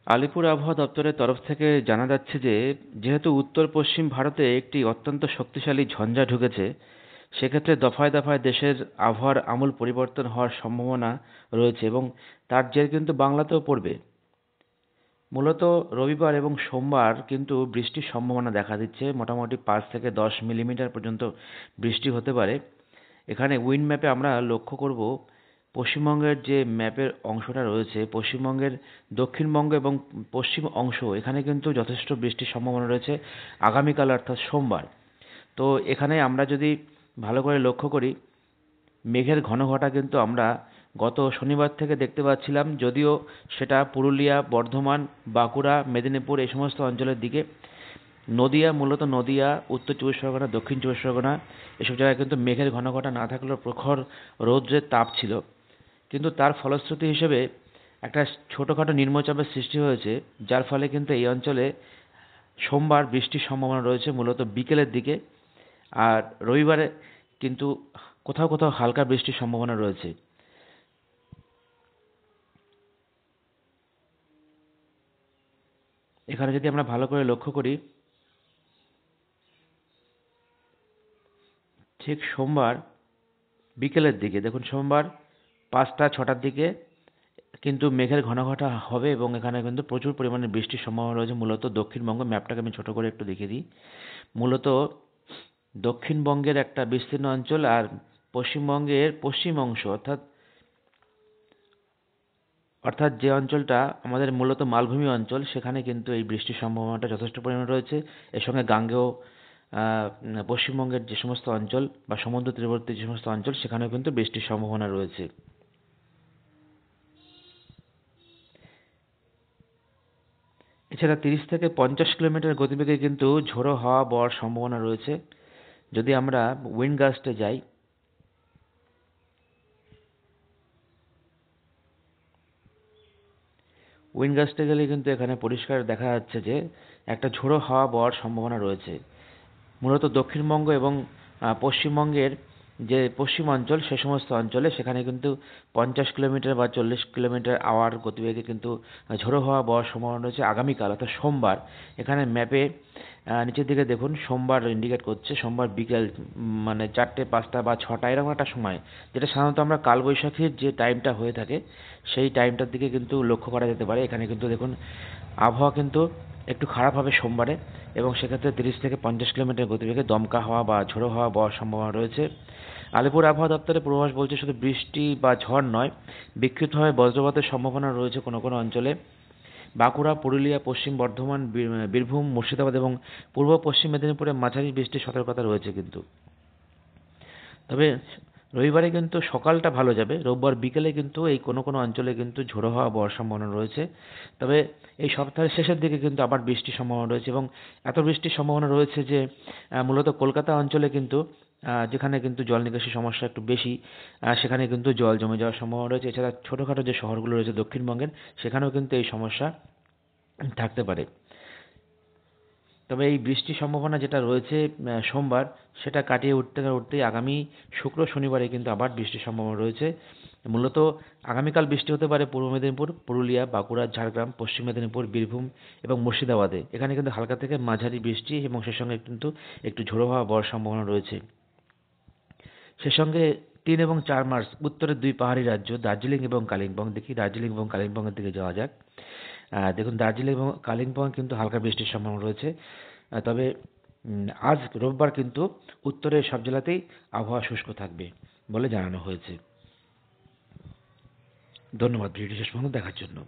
আলিপুর আবহাওয়া দপ্তরের তরফ থেকে জানা যাচ্ছে যে যেহেতু উত্তর পশ্চিম ভারতে একটি অত্যন্ত শক্তিশালী ঝঞ্ঝা ঢুকেছে, সেক্ষেত্রে দফায় দফায় দেশের আবহাওয়ার আমূল পরিবর্তন হওয়ার সম্ভাবনা রয়েছে এবং তার জের কিন্তু বাংলাতেও পড়বে। মূলত রবিবার এবং সোমবার কিন্তু বৃষ্টির সম্ভাবনা দেখা দিচ্ছে, মোটামুটি 5 থেকে 10 মিলিমিটার পর্যন্ত বৃষ্টি হতে পারে। এখানে উইন্ড ম্যাপে আমরা লক্ষ্য করব পশ্চিমবঙ্গের যে ম্যাপের অংশটা রয়েছে, পশ্চিমবঙ্গের দক্ষিণবঙ্গ এবং পশ্চিম অংশ, এখানে কিন্তু যথেষ্ট বৃষ্টির সম্ভাবনা রয়েছে আগামীকাল অর্থাৎ সোমবার। তো এখানে আমরা যদি ভালো করে লক্ষ্য করি, মেঘের ঘনঘটা কিন্তু আমরা গত শনিবার থেকে দেখতে পাচ্ছিলাম, যদিও সেটা পুরুলিয়া, বর্ধমান, বাঁকুড়া, মেদিনীপুর এই সমস্ত অঞ্চলের দিকে। নদিয়া, মূলত নদিয়া, উত্তর চব্বিশ পরগনা, দক্ষিণ চব্বিশ পরগনা এসব জায়গায় কিন্তু মেঘের ঘনঘটা না থাকলেও প্রখর রৌদ্রের তাপ ছিল। কিন্তু তার ফলশ্রুতি হিসেবে একটা ছোটোখাটো নিম্নচাপের সৃষ্টি হয়েছে, যার ফলে কিন্তু এই অঞ্চলে সোমবার বৃষ্টির সম্ভাবনা রয়েছে মূলত বিকেলের দিকে। আর রবিবারে কিন্তু কোথাও কোথাও হালকা বৃষ্টির সম্ভাবনা রয়েছে। এখানে যদি আমরা ভালো করে লক্ষ্য করি, ঠিক সোমবার বিকেলের দিকে দেখুন, সোমবার 5টা 6টার দিকে কিন্তু মেঘের ঘনঘটা হবে এবং এখানে কিন্তু প্রচুর পরিমাণে বৃষ্টির সম্ভাবনা রয়েছে। মূলত দক্ষিণবঙ্গ, ম্যাপটাকে আমি ছোট করে একটু দেখিয়ে দিই। মূলত দক্ষিণবঙ্গের একটা বিস্তীর্ণ অঞ্চল আর পশ্চিমবঙ্গের পশ্চিম অংশ, অর্থাৎ অর্থাৎ যে অঞ্চলটা আমাদের মূলত মালভূমি অঞ্চল, সেখানে কিন্তু এই বৃষ্টির সম্ভাবনাটা যথেষ্ট পরিমাণে রয়েছে। এর সঙ্গে গাঙ্গেয় পশ্চিমবঙ্গের যে সমস্ত অঞ্চল বা সমুদ্র তীরবর্তী যে সমস্ত অঞ্চল, সেখানেও কিন্তু বৃষ্টির সম্ভাবনা রয়েছে। এছাড়া 30 থেকে 50 কিলোমিটার গতিবেগে কিন্তু ঝোড়ো হাওয়া বওয়ার সম্ভাবনা রয়েছে। যদি আমরা উইন্ড গাস্টে যাই, উইন্ড গাস্টে গেলে কিন্তু এখানে পরিষ্কার দেখা যাচ্ছে যে একটা ঝোড়ো হাওয়া বওয়ার সম্ভাবনা রয়েছে। মূলত দক্ষিণবঙ্গ এবং পশ্চিমবঙ্গের যে পশ্চিম অঞ্চল, সে সমস্ত অঞ্চলে সেখানে কিন্তু 50 কিলোমিটার বা 40 কিলোমিটার আওয়ার গতিবেগে কিন্তু ঝোড়ো হাওয়া বওয়ার সম্ভাবনা রয়েছে আগামীকাল অর্থাৎ সোমবার। এখানে ম্যাপে নিচের দিকে দেখুন, সোমবার ইন্ডিকেট করছে সোমবার বিকেল মানে 4টে 5টা বা 6টা এরকম একটা সময়, যেটা সাধারণত আমরা কালবৈশাখীর যে টাইমটা হয়ে থাকে সেই টাইমটার দিকে কিন্তু লক্ষ্য করা যেতে পারে। এখানে কিন্তু দেখুন আবহাওয়া কিন্তু একটু খারাপ হবে সোমবারে এবং সেক্ষেত্রে 30 থেকে 50 কিলোমিটার গতিবেগে দমকা হাওয়া বা ঝোড়ো হাওয়া বওয়ার সম্ভাবনা রয়েছে। আলিপুর আবহাওয়া দপ্তরের পূর্বাভাস বলছে শুধু বৃষ্টি বা ঝড় নয়, বিক্ষিপ্তভাবে বজ্রপাতের সম্ভাবনা রয়েছে কোনো কোনো অঞ্চলে। বাঁকুড়া, পুরুলিয়া, পশ্চিম বর্ধমান, বীরভূম, মুর্শিদাবাদ এবং পূর্ব পশ্চিম মেদিনীপুরে মাঝারি বৃষ্টির সতর্কতা রয়েছে কিন্তু। তবে রবিবারে কিন্তু সকালটা ভালো যাবে, রোববার বিকেলে কিন্তু এই কোনো কোনো অঞ্চলে কিন্তু ঝোড়ো হাওয়া বওয়ার সম্ভাবনা রয়েছে। তবে এই সপ্তাহের শেষের দিকে কিন্তু আবার বৃষ্টির সম্ভাবনা রয়েছে এবং এত বৃষ্টির সম্ভাবনা রয়েছে যে মূলত কলকাতা অঞ্চলে কিন্তু যেখানে কিন্তু জল নিকাশি সমস্যা একটু বেশি, সেখানে কিন্তু জল জমে যাওয়ার সম্ভাবনা রয়েছে। এছাড়া ছোটোখাটো যে শহরগুলো রয়েছে দক্ষিণবঙ্গের, সেখানেও কিন্তু এই সমস্যা থাকতে পারে। তবে এই বৃষ্টির সম্ভাবনা যেটা রয়েছে সোমবার, সেটা কাটিয়ে উঠতে না উঠতেই আগামী শুক্র শনিবারে কিন্তু আবার বৃষ্টির সম্ভাবনা রয়েছে। মূলত আগামীকাল বৃষ্টি হতে পারে পূর্ব মেদিনীপুর, পুরুলিয়া, বাঁকুড়া, ঝাড়গ্রাম, পশ্চিম মেদিনীপুর, বীরভূম এবং মুর্শিদাবাদে। এখানে কিন্তু হালকা থেকে মাঝারি বৃষ্টি এবং সে সঙ্গে কিন্তু একটু ঝোড়ো হাওয়া বওয়ার সম্ভাবনা রয়েছে। সে সঙ্গে 3 এবং 4 মার্চ উত্তরের দুই পাহাড়ি রাজ্য দার্জিলিং এবং কালিম্পং, দেখি দার্জিলিং এবং কালিম্পংয়ের দিকে যাওয়া যাক। দেখুন দার্জিলিং এবং কালিম্পং কিন্তু হালকা বৃষ্টির সম্ভাবনা রয়েছে। তবে আজ রোববার কিন্তু উত্তরের সব জেলাতেই আবহাওয়া শুষ্ক থাকবে বলে জানানো হয়েছে। ধন্যবাদ ভিডিওটি শেষ পর্যন্ত দেখার জন্য।